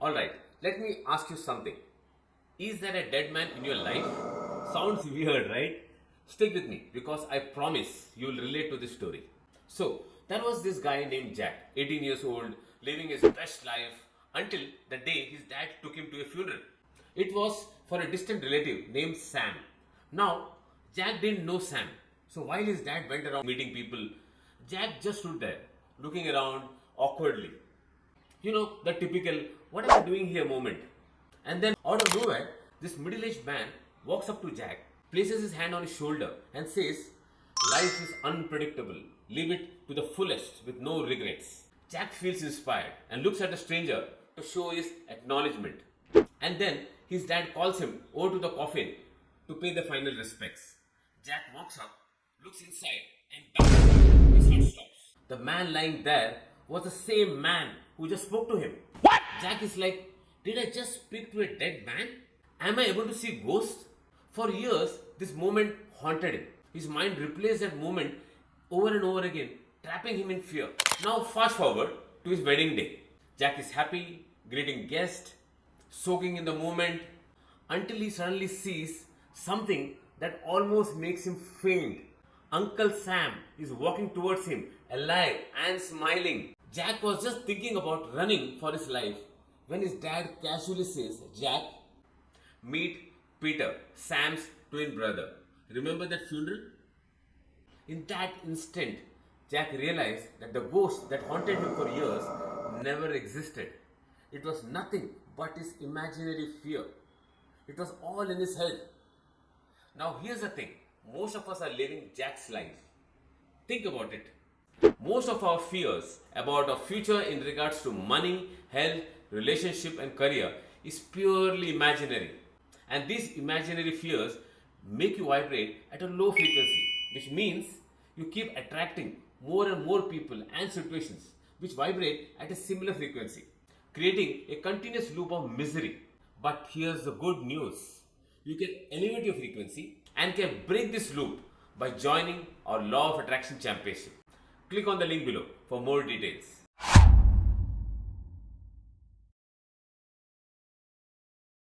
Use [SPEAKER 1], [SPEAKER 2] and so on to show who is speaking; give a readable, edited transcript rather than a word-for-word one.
[SPEAKER 1] Alright, let me ask you something. Is there a dead man in your life? Sounds weird, right? Stick with me because I promise you'll relate to this story. So, there was this guy named Jack, 18 years old, living his best life until the day his dad took him to a funeral. It was for a distant relative named Sam. Now, Jack didn't know Sam. So, while his dad went around meeting people, Jack just stood there, looking around awkwardly. You know, the typical, what am I doing here moment. And then, out of nowhere, this middle aged man walks up to Jack, places his hand on his shoulder, and says, "Life is unpredictable. Live it to the fullest with no regrets." Jack feels inspired and looks at the stranger to show his acknowledgement. And then his dad calls him over to the coffin to pay the final respects. Jack walks up, looks inside, and bam! His heart stops. The man lying there was the same man who just spoke to him. What? Jack is like, did I just speak to a dead man? Am I able to see ghosts? For years, this moment haunted him. His mind replays that moment over and over again, trapping him in fear. Now, fast forward to his wedding day. Jack is happy, greeting guests, soaking in the moment, until he suddenly sees something that almost makes him faint. Uncle Sam is walking towards him, alive and smiling. Jack was just thinking about running for his life when his dad casually says, "Jack, meet Peter, Sam's twin brother. Remember that funeral?" In that instant, Jack realized that the ghost that haunted him for years never existed. It was nothing but his imaginary fear. It was all in his head. Now, here's the thing, most of us are living Jack's life. Think about it. Most of our fears about our future in regards to money, health, relationship, and career is purely imaginary. And these imaginary fears make you vibrate at a low frequency, which means you keep attracting more and more people and situations which vibrate at a similar frequency, creating a continuous loop of misery. But here's the good news. You can elevate your frequency and can break this loop by joining our Law of Attraction Championship. Click on the link below for more details.